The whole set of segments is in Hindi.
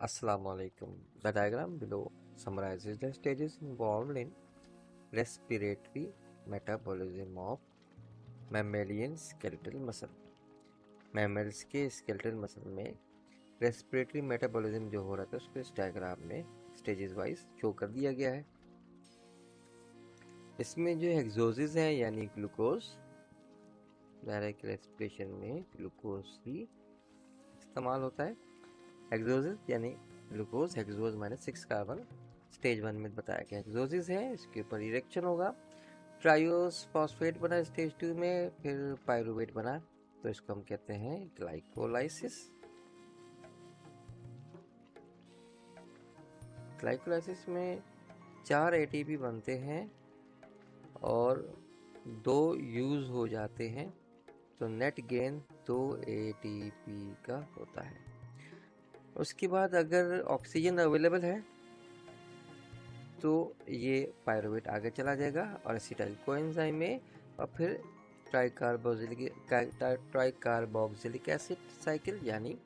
Assalamu alaikum. The diagram below summarizes the stages involved in respiratory metabolism of mammalian skeletal muscle. Mammals के skeletal muscle में respiratory metabolism जो हो रहा था उसको इस डायग्राम में stages wise शो कर दिया गया है। इसमें जो हेक्सोसिस है यानी ग्लूकोज, डायरेक्ट रेस्पिरेशन में ग्लूकोज ही इस्तेमाल होता है। हेक्सोसिस यानी ग्लूकोज, हेक्सोज -6 कार्बन स्टेज 1 में बताया गया हेक्सोसिस है। इसके ऊपर इरेक्शन होगा, ट्रायोस फॉस्फेट बना स्टेज 2 में, फिर पायरुवेट बना, तो इसको हम कहते हैं ग्लाइकोलाइसिस। ग्लाइकोलाइसिस में 4 एटीपी बनते हैं और 2 यूज हो जाते हैं, तो नेट गेन 2 एटीपी का होता है। उसके बाद अगर ऑक्सीजन अवेलेबल है तो ये पायरुवेट आगे चला जाएगा और एसिटाइल कोएंजाइम में, और फिर ट्राइकार्बोक्सिलिक एसिड साइकिल यानी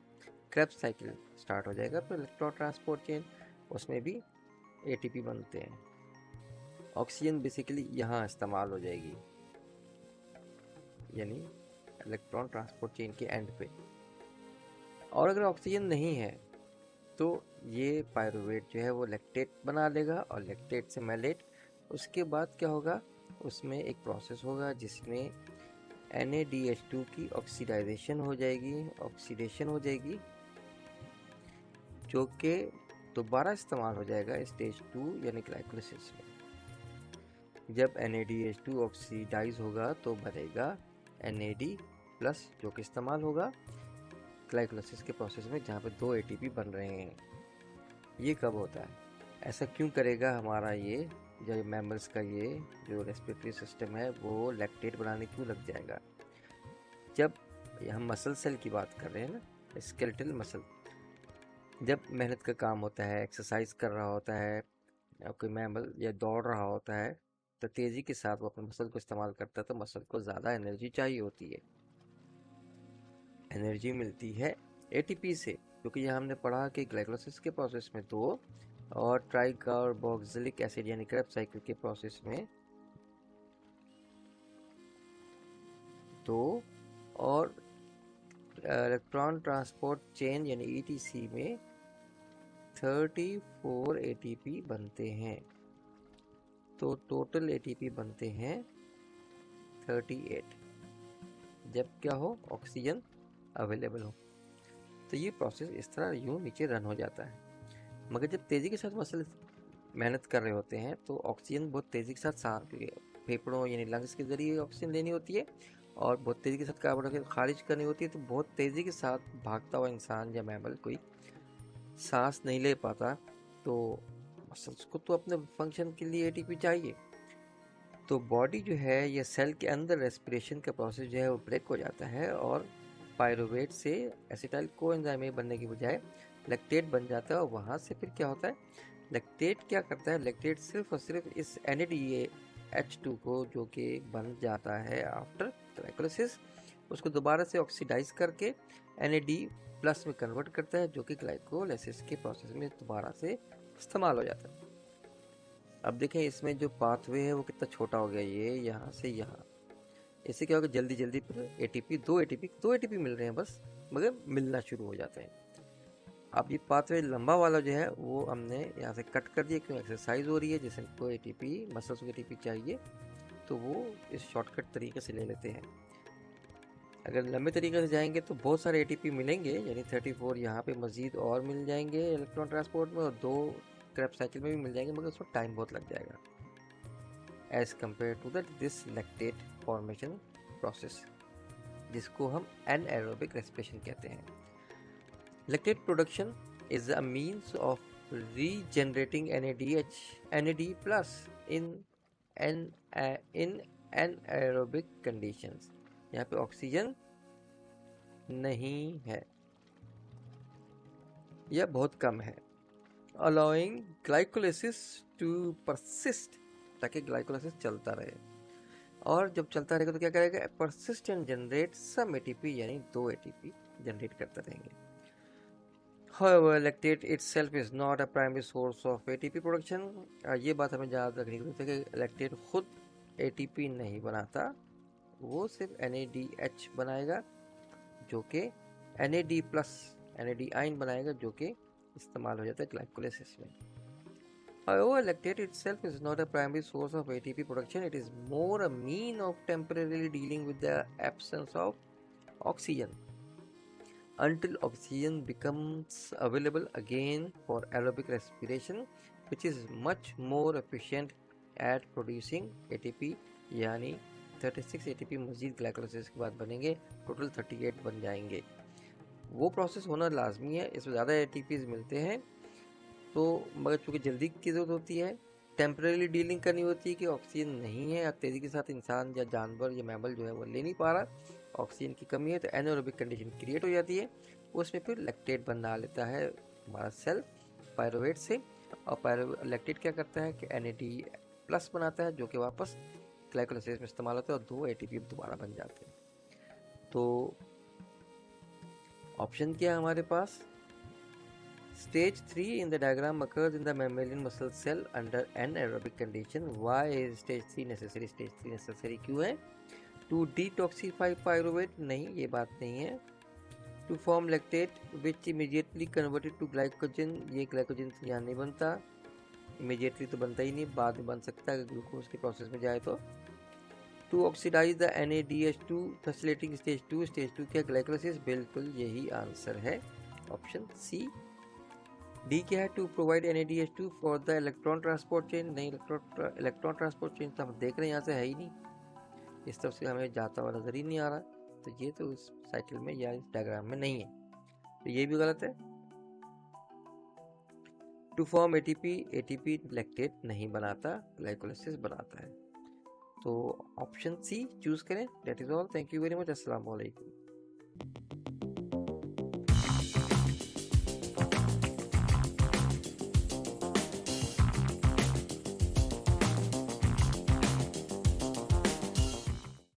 क्रेब्स साइकिल स्टार्ट हो जाएगा। फिर इलेक्ट्रॉन ट्रांसपोर्ट चेन, उसमें भी एटीपी बनते हैं। ऑक्सीजन बेसिकली यहाँ इस्तेमाल हो जाएगी, यानी इलेक्ट्रॉन ट्रांसपोर्ट चेन के एंड पे। और अगर ऑक्सीजन नहीं है तो ये पायरुवेट जो है वो लैक्टेट बना लेगा और लैक्टेट से मैलेट। उसके बाद क्या होगा, उसमें एक प्रोसेस होगा जिसमें NaDH2 की ऑक्सीडाइजेशन हो जाएगी, जो कि दोबारा इस्तेमाल हो जाएगा स्टेज 2 यानी ग्लाइकोलाइसिस में। जब NaDH2 ऑक्सीडाइज होगा तो बनेगा NAD+, जो कि इस्तेमाल होगा ग्लाइकोलाइसिस के प्रोसेस में, जहाँ पे 2 एटीपी बन रहे हैं। ये कब होता है, ऐसा क्यों करेगा हमारा ये जो मैमल्स का ये जो रेस्पिरेटरी सिस्टम है वो लैक्टेट बनाने क्यों लग जाएगा? जब हम मसल सेल की बात कर रहे हैं ना, स्केलेटल मसल, जब मेहनत का काम होता है, एक्सरसाइज कर रहा होता है या कोई मैमल या दौड़ रहा होता है, तो तेज़ी के साथ वो अपने मसल को इस्तेमाल करता है, तो मसल को ज़्यादा एनर्जी चाहिए होती है। एनर्जी मिलती है एटीपी से, क्योंकि यहाँ हमने पढ़ा कि ग्लाइकोलाइसिस के प्रोसेस में 2 और ट्राइकार्बोक्सिलिक एसिड यानी क्रेब्स साइकिल के प्रोसेस में 2 और इलेक्ट्रॉन ट्रांसपोर्ट चेन यानी ETC में 34 एटीपी बनते हैं, तो टोटल एटीपी बनते हैं 38, जब क्या हो, ऑक्सीजन अवेलेबल हो। तो ये प्रोसेस इस तरह यूँ नीचे रन हो जाता है। मगर जब तेज़ी के साथ मसल मेहनत कर रहे होते हैं तो ऑक्सीजन बहुत तेज़ी के साथ फेफड़ों यानी लंग्स के ज़रिए ऑक्सीजन लेनी होती है और बहुत तेज़ी के साथ कार्बन डाइऑक्साइड खारिज करनी होती है। तो बहुत तेज़ी के साथ भागता हुआ इंसान या मैमल कोई सांस नहीं ले पाता, तो मसल्स को तो अपने फंक्शन के लिए एटीपी चाहिए। तो बॉडी जो है या सेल के अंदर रेस्पिरेशन का प्रोसेस जो है वो ब्रेक हो जाता है और पायरुवेट से एसिटाइल कोएंजाइम बनने की बजाय लैक्टेट बन जाता है। और वहाँ से फिर क्या होता है, लैक्टेट क्या करता है, लैक्टेट सिर्फ और सिर्फ इस NADH2 को, जो कि बन जाता है आफ्टर ग्लाइकोलाइसिस, उसको दोबारा से ऑक्सीडाइज करके NAD+ में कन्वर्ट करता है, जो कि ग्लाइकोलाइसिस के प्रोसेस में दोबारा से इस्तेमाल हो जाता है। अब देखें इसमें जो पाथवे है वो कितना छोटा हो गया, ये यहाँ से यहाँ। इससे क्या होगा, जल्दी जल्दी पर एटीपी 2 एटीपी मिल रहे हैं बस, मगर मिलना शुरू हो जाते हैं। अब ये पाथवे लंबा वाला जो है वो हमने यहाँ से कट कर दिया, क्यों, एक्सरसाइज हो रही है जिसको एटीपी, मसल्स को एटीपी चाहिए, तो वो इस शॉर्टकट तरीके से ले लेते हैं। अगर लंबे तरीके से जाएंगे तो बहुत सारे एटीपी मिलेंगे, यानी 34 यहाँ पे मज़ीद और मिल जाएंगे इलेक्ट्रॉन ट्रांसपोर्ट में, और 2 क्रेब्स साइकिल में भी मिल जाएंगे, मगर उसमें टाइम बहुत लग जाएगा as compare to that this lactate formation process, जिसको हम एनएरोबिक रेस्पिरेशन कहते हैं। Lactate production is a means of regenerating NAD+ in anaerobic conditions। यहाँ पे ऑक्सीजन नहीं है या बहुत कम है, allowing glycolysis to persist, ताकि ग्लाइकोलाइसिस चलता रहे। और जब चलता रहेगा तो क्या करेगा, persist and generate some ATP यानी 2 ATP जनरेट करते रहेंगे। However, lactate itself is not a primary source of ATP production. ये बात हमें याद रखनी होती है कि लैक्टेट खुद ATP नहीं बनाता, वो सिर्फ NADH बनाएगा, जो कि NAD प्लस NAD आयन बनाएगा, जो कि इस्तेमाल हो जाता है ग्लाइकोलाइसिस में. However, lactate itself is not a primary source of ATP production. It is more a mean of temporarily dealing with the absence of oxygen until oxygen becomes available again for aerobic respiration, which is much more efficient at producing ATP. यानी 36 ATP मजीद ग्लाइकोलाइसिस के बाद बनेंगे, टोटल 38 बन जाएंगे. वो प्रोसेस होना लाजमी है, इसमें ज़्यादा ATPs मिलते हैं, तो मगर चूँकि जल्दी की ज़रूरत होती है, टेम्परेली डीलिंग करनी होती है कि ऑक्सीजन नहीं है, अब तेज़ी के साथ इंसान या जानवर या मैमल जो है वो ले नहीं पा रहा, ऑक्सीजन की कमी है, तो एनारोबिक कंडीशन क्रिएट हो जाती है. उसमें फिर लैक्टेट बना लेता है हमारा सेल पायरुवेट से, और लैक्टेट क्या करता है कि NAD प्लस बनाता है, जो कि वापस ग्लाइकोलाइसिस में इस्तेमाल होता है और 2 ATP दोबारा बन जाते हैं. तो ऑप्शन क्या है हमारे पास? Stage 3 in the diagram occurs in the mammalian muscle cell under anaerobic condition. Why is stage 3 necessary? Stage 3 necessary क्यों है? To detoxify pyruvate, नहीं, ये बात नहीं है. To form lactate which immediately converted to glycogen, ये glycogen यहाँ नहीं बनता, immediately तो बनता ही नहीं, बाद में बन सकता है ग्लूकोज के प्रोसेस में जाए तो. To oxidize the NADH2 facilitating stage 2. Stage 2 क्या ग्लाइकोलाइसिस? बिल्कुल यही आंसर है, ऑप्शन सी. डी क्या है? To provide NADH2 for the electron transport chain, नहीं, इलेक्ट्रॉन ट्रांसपोर्ट चेन तो हम देख रहे हैं यहाँ से है ही नहीं, इस तरफ से हमें जाता हुआ नजर ही नहीं आ रहा, तो ये तो उस साइकिल में या इस डायग्राम में नहीं है, तो ये भी गलत है. टू फॉर्म ATP लैक्टेट नहीं बनाता, ग्लाइकोलाइसिस बनाता है, तो ऑप्शन सी चूज करें. That is all. Thank you very much. अस्सलाम वालेकुम.